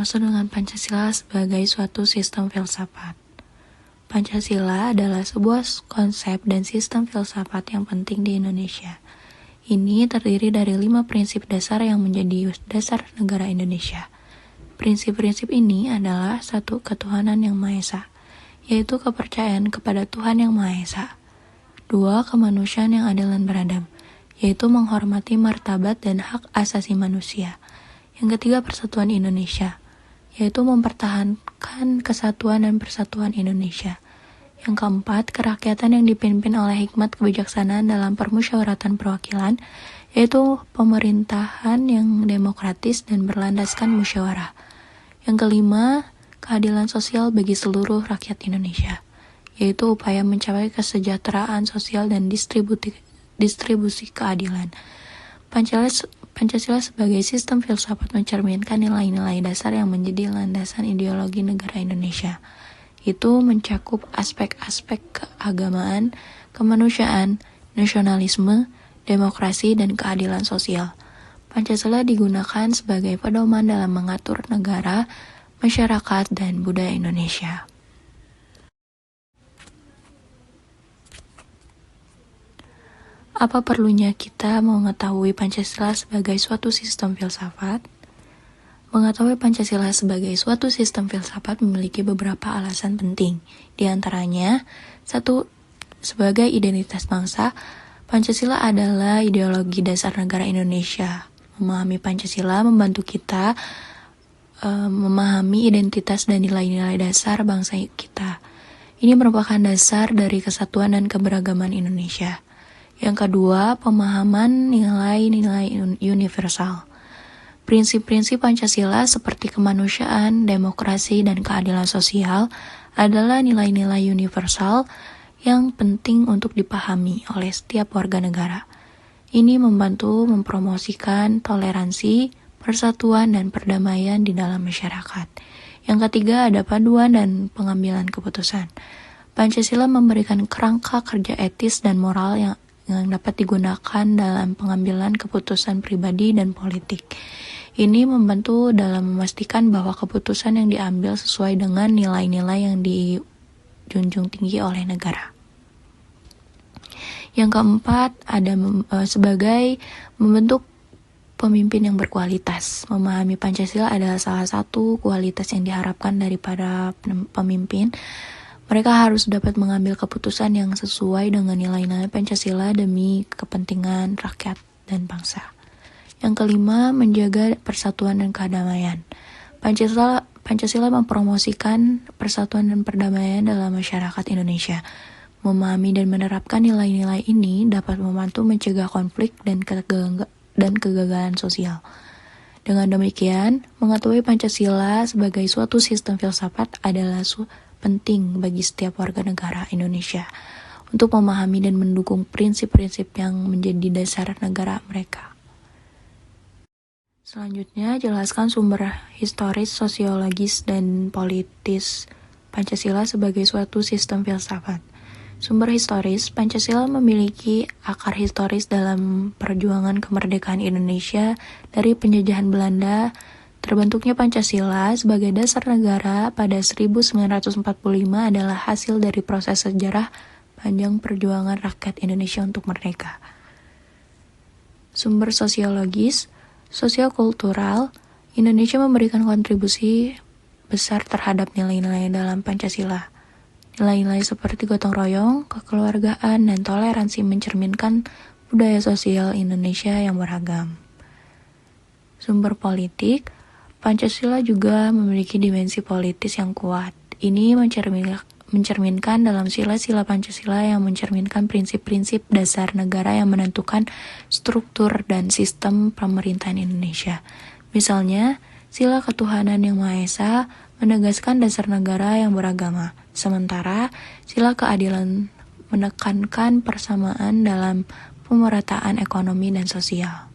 dimaksud dengan Pancasila sebagai suatu sistem filsafat? Pancasila adalah sebuah konsep dan sistem filsafat yang penting di Indonesia. Ini terdiri dari 5 prinsip dasar yang menjadi dasar negara Indonesia. Prinsip-prinsip ini adalah 1. Ketuhanan yang Maha Esa, yaitu kepercayaan kepada Tuhan yang Maha Esa. 2. Kemanusiaan yang adil dan beradab, yaitu menghormati martabat dan hak asasi manusia. Yang ketiga, persatuan Indonesia, yaitu mempertahankan kesatuan dan persatuan Indonesia. Yang keempat, kerakyatan yang dipimpin oleh hikmat kebijaksanaan dalam permusyawaratan perwakilan, yaitu pemerintahan yang demokratis dan berlandaskan musyawarah. Yang kelima, keadilan sosial bagi seluruh rakyat Indonesia, yaitu upaya mencapai kesejahteraan sosial dan distribusi keadilan. Pancasila sebagai sistem filsafat mencerminkan nilai-nilai dasar yang menjadi landasan ideologi negara Indonesia. Itu mencakup aspek-aspek keagamaan, kemanusiaan, nasionalisme, demokrasi, dan keadilan sosial. Pancasila digunakan sebagai pedoman dalam mengatur negara, masyarakat, dan budaya Indonesia. Apa perlunya kita mengetahui Pancasila sebagai suatu sistem filsafat? Mengetahui Pancasila sebagai suatu sistem filsafat memiliki beberapa alasan penting. Di antaranya, 1. Sebagai identitas bangsa, Pancasila adalah ideologi dasar negara Indonesia. Memahami Pancasila membantu kita memahami identitas dan nilai-nilai dasar bangsa kita. Ini merupakan dasar dari kesatuan dan keberagaman Indonesia. Yang kedua, pemahaman nilai-nilai universal. Prinsip-prinsip Pancasila seperti kemanusiaan, demokrasi, dan keadilan sosial adalah nilai-nilai universal yang penting untuk dipahami oleh setiap warga negara. Ini membantu mempromosikan toleransi, persatuan, dan perdamaian di dalam masyarakat. Yang ketiga, ada paduan dan pengambilan keputusan. Pancasila memberikan kerangka kerja etis dan moral yang dapat digunakan dalam pengambilan keputusan pribadi dan politik. Ini membantu dalam memastikan bahwa keputusan yang diambil sesuai dengan nilai-nilai yang dijunjung tinggi oleh negara. Yang keempat, ada sebagai membentuk pemimpin yang berkualitas. Memahami Pancasila adalah salah satu kualitas yang diharapkan dari para pemimpin. Mereka harus dapat mengambil keputusan yang sesuai dengan nilai-nilai Pancasila demi kepentingan rakyat dan bangsa. Yang kelima, menjaga persatuan dan kedamaian. Pancasila mempromosikan persatuan dan perdamaian dalam masyarakat Indonesia. Memahami dan menerapkan nilai-nilai ini dapat membantu mencegah konflik dan kegagalan sosial. Dengan demikian, mengetahui Pancasila sebagai suatu sistem filsafat adalah penting bagi setiap warga negara Indonesia untuk memahami dan mendukung prinsip-prinsip yang menjadi dasar negara mereka. Selanjutnya, jelaskan sumber historis, sosiologis, dan politis Pancasila sebagai suatu sistem filsafat. Sumber historis, Pancasila memiliki akar historis dalam perjuangan kemerdekaan Indonesia dari penjajahan Belanda. Terbentuknya Pancasila sebagai dasar negara pada 1945 adalah hasil dari proses sejarah panjang perjuangan rakyat Indonesia untuk merdeka. Sumber sosiologis, sosio-kultural, Indonesia memberikan kontribusi besar terhadap nilai-nilai dalam Pancasila. Nilai-nilai seperti gotong royong, kekeluargaan, dan toleransi mencerminkan budaya sosial Indonesia yang beragam. Sumber politik, Pancasila juga memiliki dimensi politis yang kuat. Ini mencerminkan dalam sila-sila Pancasila yang mencerminkan prinsip-prinsip dasar negara yang menentukan struktur dan sistem pemerintahan Indonesia. Misalnya, sila ketuhanan yang Maha Esa menegaskan dasar negara yang beragama, sementara sila keadilan menekankan persamaan dalam pemerataan ekonomi dan sosial.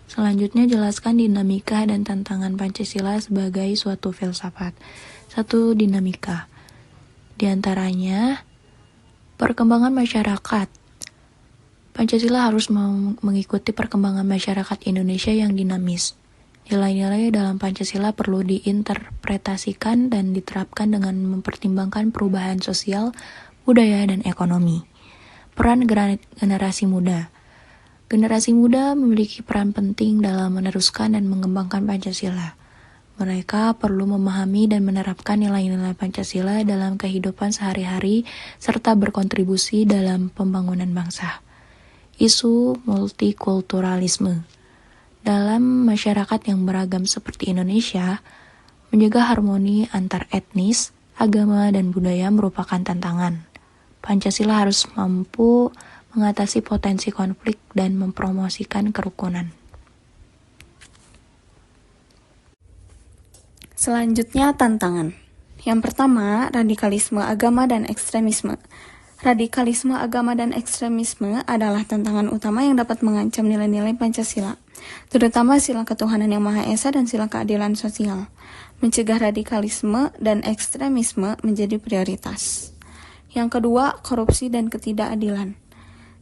Selanjutnya, jelaskan dinamika dan tantangan Pancasila sebagai suatu filsafat. 1. Dinamika. Di antaranya, perkembangan masyarakat. Pancasila harus mengikuti perkembangan masyarakat Indonesia yang dinamis. Nilai-nilai dalam Pancasila perlu diinterpretasikan dan diterapkan dengan mempertimbangkan perubahan sosial, budaya, dan ekonomi. Peran generasi muda. Generasi muda memiliki peran penting dalam meneruskan dan mengembangkan Pancasila. Mereka perlu memahami dan menerapkan nilai-nilai Pancasila dalam kehidupan sehari-hari serta berkontribusi dalam pembangunan bangsa. Isu multikulturalisme. Dalam masyarakat yang beragam seperti Indonesia, menjaga harmoni antar etnis, agama, dan budaya merupakan tantangan. Pancasila harus mampu mengatasi potensi konflik dan mempromosikan kerukunan. Selanjutnya, tantangan. Yang pertama, radikalisme agama dan ekstremisme. Radikalisme agama dan ekstremisme adalah tantangan utama yang dapat mengancam nilai-nilai Pancasila, terutama sila ketuhanan yang Maha Esa dan sila keadilan sosial. Mencegah radikalisme dan ekstremisme menjadi prioritas. Yang kedua, korupsi dan ketidakadilan.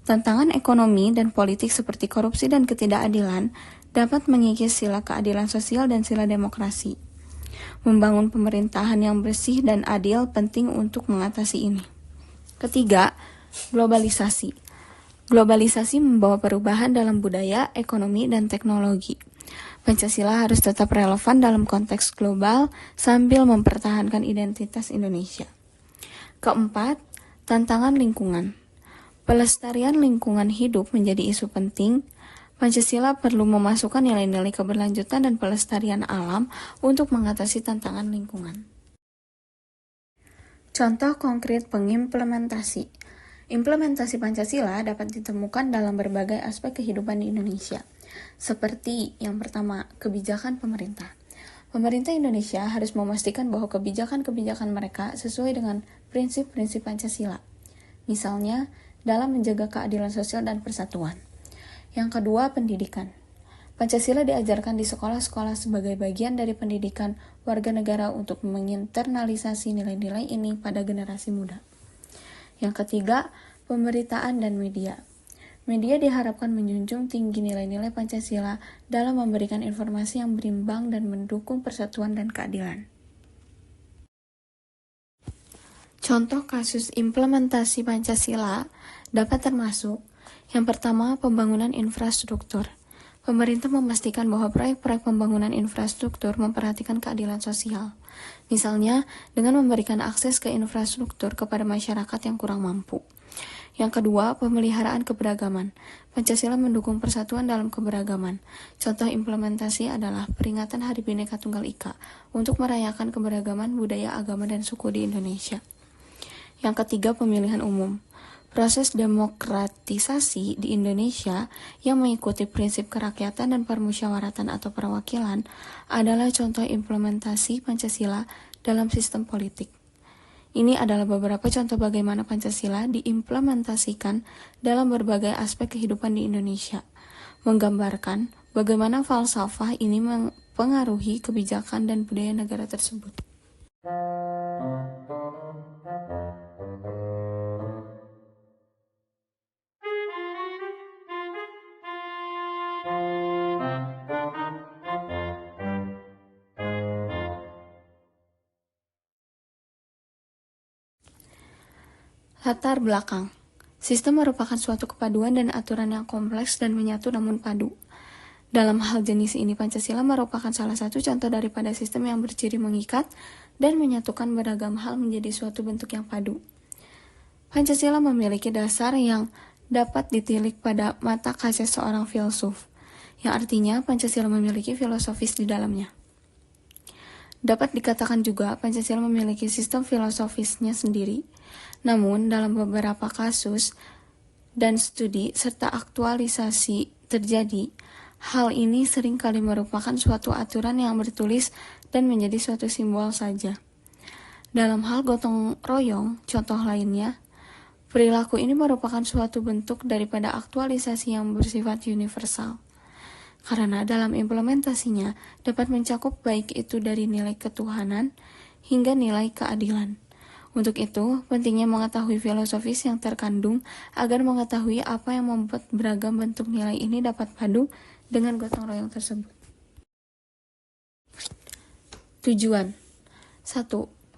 Tantangan ekonomi dan politik seperti korupsi dan ketidakadilan dapat mengikis sila keadilan sosial dan sila demokrasi. Membangun pemerintahan yang bersih dan adil penting untuk mengatasi ini. Ketiga, globalisasi. Globalisasi membawa perubahan dalam budaya, ekonomi, dan teknologi. Pancasila harus tetap relevan dalam konteks global sambil mempertahankan identitas Indonesia. Keempat, tantangan lingkungan. Pelestarian lingkungan hidup menjadi isu penting. Pancasila perlu memasukkan nilai-nilai keberlanjutan dan pelestarian alam untuk mengatasi tantangan lingkungan. Contoh konkret pengimplementasi. Implementasi Pancasila dapat ditemukan dalam berbagai aspek kehidupan di Indonesia. Seperti yang pertama, kebijakan pemerintah. Pemerintah Indonesia harus memastikan bahwa kebijakan-kebijakan mereka sesuai dengan prinsip-prinsip Pancasila. Misalnya, dalam menjaga keadilan sosial dan persatuan. Yang kedua, pendidikan. Pancasila diajarkan di sekolah-sekolah sebagai bagian dari pendidikan warga negara untuk menginternalisasi nilai-nilai ini pada generasi muda. Yang ketiga, pemberitaan dan media. Media diharapkan menjunjung tinggi nilai-nilai Pancasila dalam memberikan informasi yang berimbang dan mendukung persatuan dan keadilan. Contoh kasus implementasi Pancasila dapat termasuk yang pertama, pembangunan infrastruktur. Pemerintah memastikan bahwa proyek-proyek pembangunan infrastruktur memperhatikan keadilan sosial. Misalnya, dengan memberikan akses ke infrastruktur kepada masyarakat yang kurang mampu. Yang kedua, pemeliharaan keberagaman. Pancasila mendukung persatuan dalam keberagaman. Contoh implementasi adalah peringatan Hari Bhinneka Tunggal Ika untuk merayakan keberagaman budaya, agama, dan suku di Indonesia. Yang ketiga, pemilihan umum. Proses demokratisasi di Indonesia yang mengikuti prinsip kerakyatan dan permusyawaratan atau perwakilan adalah contoh implementasi Pancasila dalam sistem politik. Ini adalah beberapa contoh bagaimana Pancasila diimplementasikan dalam berbagai aspek kehidupan di Indonesia, menggambarkan bagaimana falsafah ini mempengaruhi kebijakan dan budaya negara tersebut. Latar belakang. Sistem merupakan suatu kepaduan dan aturan yang kompleks dan menyatu namun padu. Dalam hal jenis ini, Pancasila merupakan salah satu contoh daripada sistem yang berciri mengikat dan menyatukan beragam hal menjadi suatu bentuk yang padu. Pancasila memiliki dasar yang dapat ditilik pada mata kaca seorang filsuf, yang artinya Pancasila memiliki filosofis di dalamnya. Dapat dikatakan juga Pancasila memiliki sistem filosofisnya sendiri. Namun, dalam beberapa kasus dan studi serta aktualisasi terjadi, hal ini seringkali merupakan suatu aturan yang bertulis dan menjadi suatu simbol saja. Dalam hal gotong royong, contoh lainnya, perilaku ini merupakan suatu bentuk daripada aktualisasi yang bersifat universal. Karena dalam implementasinya dapat mencakup baik itu dari nilai ketuhanan hingga nilai keadilan. Untuk itu, pentingnya mengetahui filosofis yang terkandung agar mengetahui apa yang membuat beragam bentuk nilai ini dapat padu dengan gotong royong tersebut. Tujuan 1.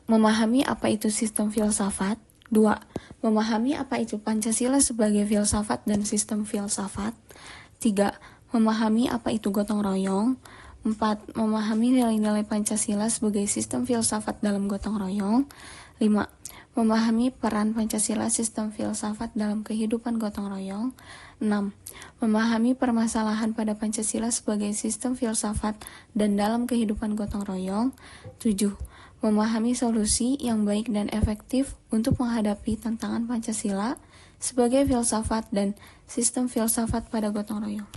Memahami apa itu sistem filsafat. 2. Memahami apa itu Pancasila sebagai filsafat dan sistem filsafat. 3. Memahami apa itu gotong royong. 4. Memahami nilai-nilai Pancasila sebagai sistem filsafat dalam gotong royong. 5. Memahami peran Pancasila sistem filsafat dalam kehidupan gotong royong. 6. Memahami permasalahan pada Pancasila sebagai sistem filsafat dan dalam kehidupan gotong royong. 7. Memahami solusi yang baik dan efektif untuk menghadapi tantangan Pancasila sebagai filsafat dan sistem filsafat pada gotong royong.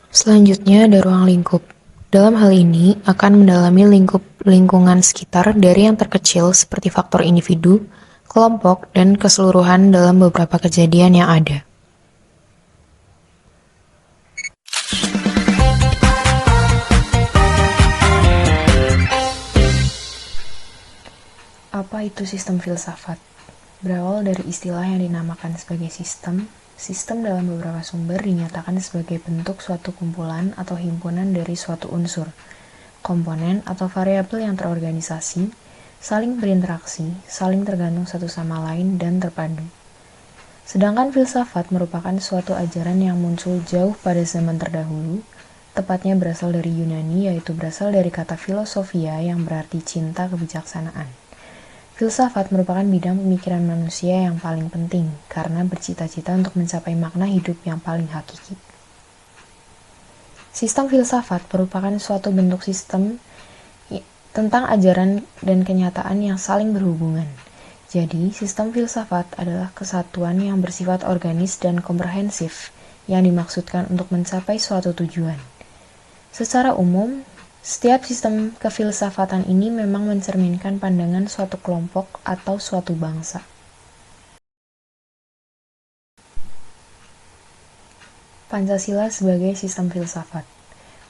Selanjutnya ada ruang lingkup. Dalam hal ini akan mendalami lingkungan sekitar dari yang terkecil seperti faktor individu, kelompok, dan keseluruhan dalam beberapa kejadian yang ada. Apa itu sistem filsafat? Berawal dari istilah yang dinamakan sebagai sistem dalam beberapa sumber dinyatakan sebagai bentuk suatu kumpulan atau himpunan dari suatu unsur, komponen atau variabel yang terorganisasi, saling berinteraksi, saling tergantung satu sama lain, dan terpadu. Sedangkan filsafat merupakan suatu ajaran yang muncul jauh pada zaman terdahulu, tepatnya berasal dari Yunani, yaitu berasal dari kata filosofia yang berarti cinta kebijaksanaan. Filsafat merupakan bidang pemikiran manusia yang paling penting karena bercita-cita untuk mencapai makna hidup yang paling hakiki. Sistem filsafat merupakan suatu bentuk sistem tentang ajaran dan kenyataan yang saling berhubungan. Jadi, sistem filsafat adalah kesatuan yang bersifat organis dan komprehensif yang dimaksudkan untuk mencapai suatu tujuan. Secara umum, setiap sistem kefilsafatan ini memang mencerminkan pandangan suatu kelompok atau suatu bangsa. Pancasila sebagai sistem filsafat.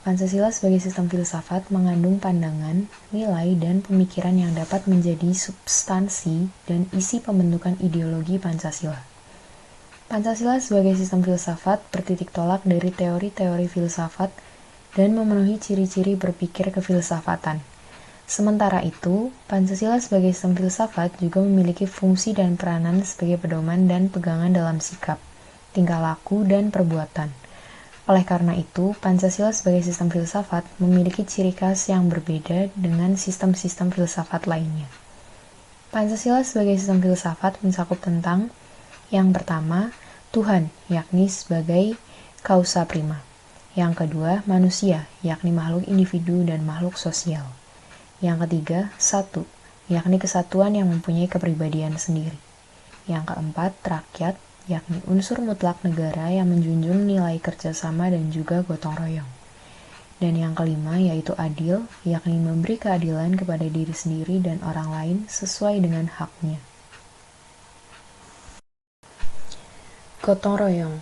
Pancasila sebagai sistem filsafat mengandung pandangan, nilai, dan pemikiran yang dapat menjadi substansi dan isi pembentukan ideologi Pancasila. Pancasila sebagai sistem filsafat bertitik tolak dari teori-teori filsafat dan memenuhi ciri-ciri berpikir kefilsafatan. Sementara itu, Pancasila sebagai sistem filsafat juga memiliki fungsi dan peranan sebagai pedoman dan pegangan dalam sikap, tingkah laku, dan perbuatan. Oleh karena itu, Pancasila sebagai sistem filsafat memiliki ciri khas yang berbeda dengan sistem-sistem filsafat lainnya. Pancasila sebagai sistem filsafat mencakup tentang yang pertama, Tuhan, yakni sebagai causa prima. Yang kedua, manusia, yakni makhluk individu dan makhluk sosial. Yang ketiga, satu, yakni kesatuan yang mempunyai kepribadian sendiri. Yang keempat, rakyat, yakni unsur mutlak negara yang menjunjung nilai kerjasama dan juga gotong royong. Dan yang kelima, yaitu adil, yakni memberi keadilan kepada diri sendiri dan orang lain sesuai dengan haknya. Gotong royong.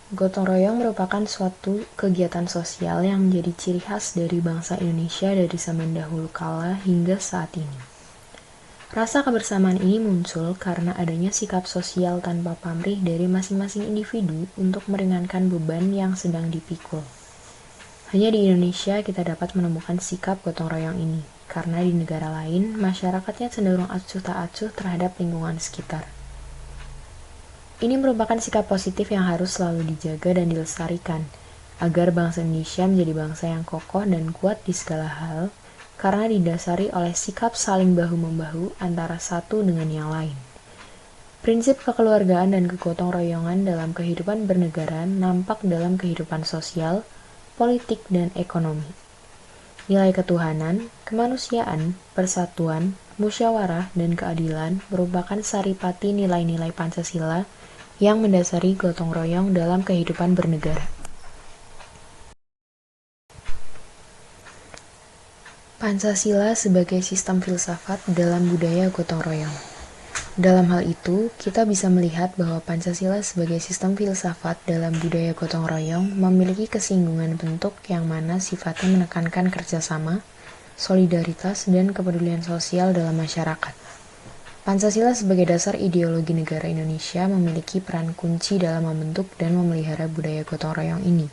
Gotong royong merupakan suatu kegiatan sosial yang menjadi ciri khas dari bangsa Indonesia dari zaman dahulu kala hingga saat ini. Rasa kebersamaan ini muncul karena adanya sikap sosial tanpa pamrih dari masing-masing individu untuk meringankan beban yang sedang dipikul. Hanya di Indonesia kita dapat menemukan sikap gotong royong ini, karena di negara lain masyarakatnya cenderung acuh tak acuh terhadap lingkungan sekitar. Ini merupakan sikap positif yang harus selalu dijaga dan dilestarikan, agar bangsa Indonesia menjadi bangsa yang kokoh dan kuat di segala hal, karena didasari oleh sikap saling bahu-membahu antara satu dengan yang lain. Prinsip kekeluargaan dan kegotong royongan dalam kehidupan bernegara nampak dalam kehidupan sosial, politik, dan ekonomi. Nilai ketuhanan, kemanusiaan, persatuan, musyawarah, dan keadilan merupakan saripati nilai-nilai Pancasila yang mendasari gotong royong dalam kehidupan bernegara. Pancasila sebagai sistem filsafat dalam budaya gotong royong. Dalam hal itu, kita bisa melihat bahwa Pancasila sebagai sistem filsafat dalam budaya gotong royong memiliki kesinggungan bentuk yang mana sifatnya menekankan kerjasama, solidaritas, dan kepedulian sosial dalam masyarakat. Pancasila sebagai dasar ideologi negara Indonesia memiliki peran kunci dalam membentuk dan memelihara budaya gotong royong ini.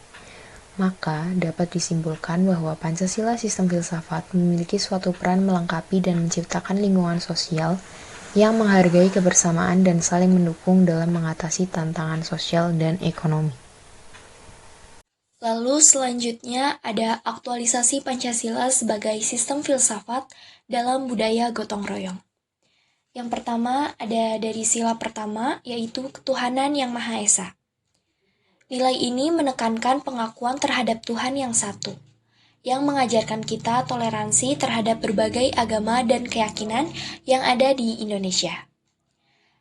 Maka, dapat disimpulkan bahwa Pancasila sistem filsafat memiliki suatu peran melengkapi dan menciptakan lingkungan sosial yang menghargai kebersamaan dan saling mendukung dalam mengatasi tantangan sosial dan ekonomi. Lalu selanjutnya ada aktualisasi Pancasila sebagai sistem filsafat dalam budaya gotong royong. Yang pertama ada dari sila pertama, yaitu ketuhanan yang Maha Esa. Nilai ini menekankan pengakuan terhadap Tuhan yang satu, yang mengajarkan kita toleransi terhadap berbagai agama dan keyakinan yang ada di Indonesia.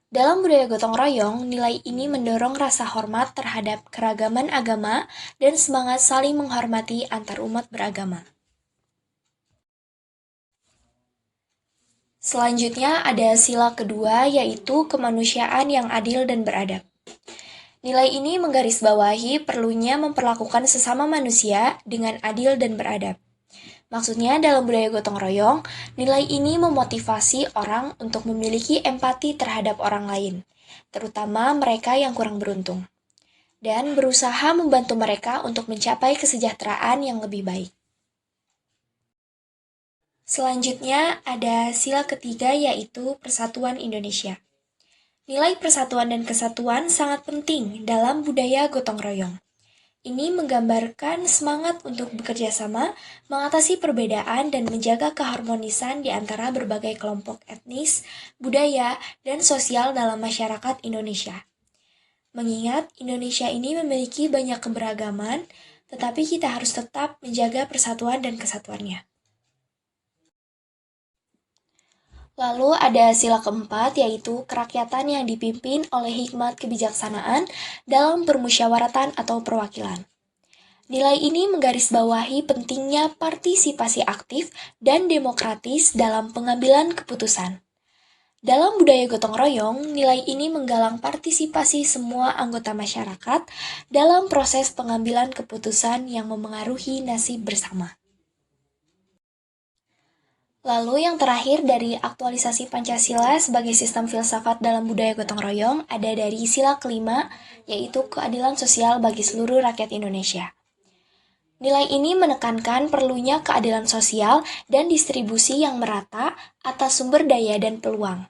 Dalam budaya gotong royong, nilai ini mendorong rasa hormat terhadap keragaman agama dan semangat saling menghormati antar umat beragama. Selanjutnya ada sila kedua, yaitu kemanusiaan yang adil dan beradab. Nilai ini menggarisbawahi perlunya memperlakukan sesama manusia dengan adil dan beradab. Maksudnya dalam budaya gotong royong, nilai ini memotivasi orang untuk memiliki empati terhadap orang lain, terutama mereka yang kurang beruntung, dan berusaha membantu mereka untuk mencapai kesejahteraan yang lebih baik. Selanjutnya ada sila ketiga, yaitu Persatuan Indonesia. Nilai persatuan dan kesatuan sangat penting dalam budaya gotong royong. Ini menggambarkan semangat untuk bekerja sama, mengatasi perbedaan, dan menjaga keharmonisan di antara berbagai kelompok etnis, budaya, dan sosial dalam masyarakat Indonesia. Mengingat Indonesia ini memiliki banyak keberagaman, tetapi kita harus tetap menjaga persatuan dan kesatuannya. Lalu ada sila keempat, yaitu kerakyatan yang dipimpin oleh hikmat kebijaksanaan dalam permusyawaratan atau perwakilan. Nilai ini menggarisbawahi pentingnya partisipasi aktif dan demokratis dalam pengambilan keputusan. Dalam budaya gotong royong, nilai ini menggalang partisipasi semua anggota masyarakat dalam proses pengambilan keputusan yang memengaruhi nasib bersama. Lalu yang terakhir dari aktualisasi Pancasila sebagai sistem filsafat dalam budaya gotong royong ada dari sila kelima, yaitu keadilan sosial bagi seluruh rakyat Indonesia. Nilai ini menekankan perlunya keadilan sosial dan distribusi yang merata atas sumber daya dan peluang.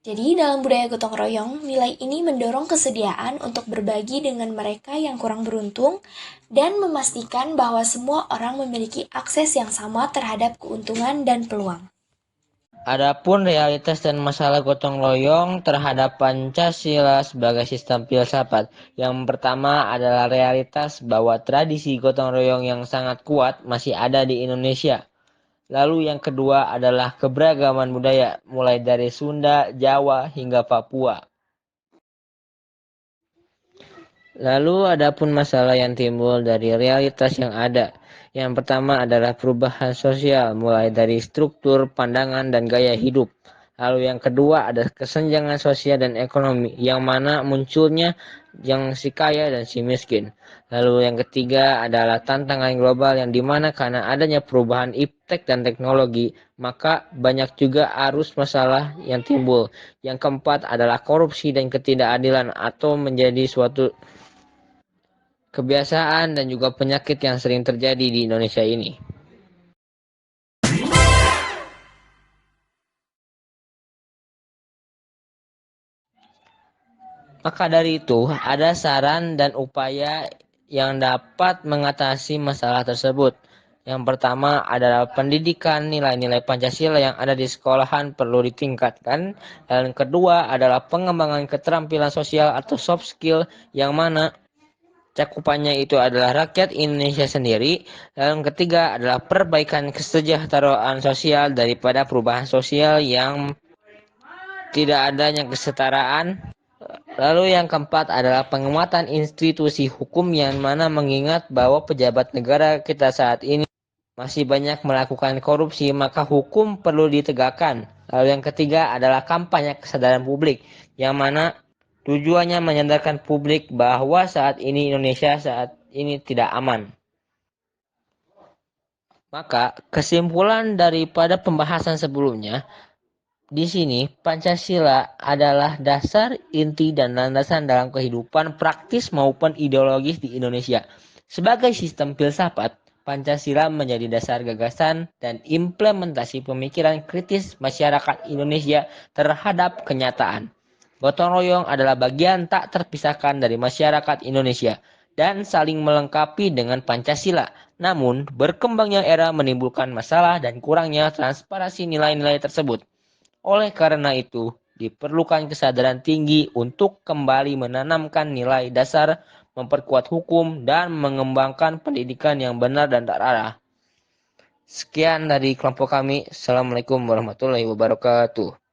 Jadi dalam budaya gotong royong, nilai ini mendorong kesediaan untuk berbagi dengan mereka yang kurang beruntung dan memastikan bahwa semua orang memiliki akses yang sama terhadap keuntungan dan peluang. Adapun realitas dan masalah gotong royong terhadap Pancasila sebagai sistem filsafat. Yang pertama adalah realitas bahwa tradisi gotong royong yang sangat kuat masih ada di Indonesia. Lalu yang kedua adalah keberagaman budaya, mulai dari Sunda, Jawa, hingga Papua. Lalu adapun masalah yang timbul dari realitas yang ada. Yang pertama adalah perubahan sosial, mulai dari struktur, pandangan, dan gaya hidup. Lalu yang kedua ada kesenjangan sosial dan ekonomi, yang mana munculnya yang si kaya dan si miskin. Lalu yang ketiga adalah tantangan global yang dimana karena adanya perubahan iptek dan teknologi, maka banyak juga arus masalah yang timbul. Yang keempat adalah korupsi dan ketidakadilan atau menjadi suatu kebiasaan dan juga penyakit yang sering terjadi di Indonesia ini. Maka dari itu, ada saran dan upaya yang dapat mengatasi masalah tersebut. Yang pertama adalah pendidikan nilai-nilai Pancasila yang ada di sekolahan perlu ditingkatkan. Dan yang kedua adalah pengembangan keterampilan sosial atau soft skill yang mana cakupannya itu adalah rakyat Indonesia sendiri. Dan yang ketiga adalah perbaikan kesejahteraan sosial daripada perubahan sosial yang tidak adanya kesetaraan. Lalu yang keempat adalah penguatan institusi hukum yang mana mengingat bahwa pejabat negara kita saat ini masih banyak melakukan korupsi, maka hukum perlu ditegakkan. Lalu yang ketiga adalah kampanye kesadaran publik, yang mana tujuannya menyadarkan publik bahwa saat ini Indonesia saat ini tidak aman. Maka kesimpulan daripada pembahasan sebelumnya, di sini Pancasila adalah dasar, inti, dan landasan dalam kehidupan praktis maupun ideologis di Indonesia. Sebagai sistem filsafat, Pancasila menjadi dasar gagasan dan implementasi pemikiran kritis masyarakat Indonesia terhadap kenyataan. Gotong royong adalah bagian tak terpisahkan dari masyarakat Indonesia dan saling melengkapi dengan Pancasila. Namun, berkembangnya era menimbulkan masalah dan kurangnya transparansi nilai-nilai tersebut. Oleh karena itu, diperlukan kesadaran tinggi untuk kembali menanamkan nilai dasar, memperkuat hukum, dan mengembangkan pendidikan yang benar dan terarah. Sekian dari kelompok kami. Assalamualaikum warahmatullahi wabarakatuh.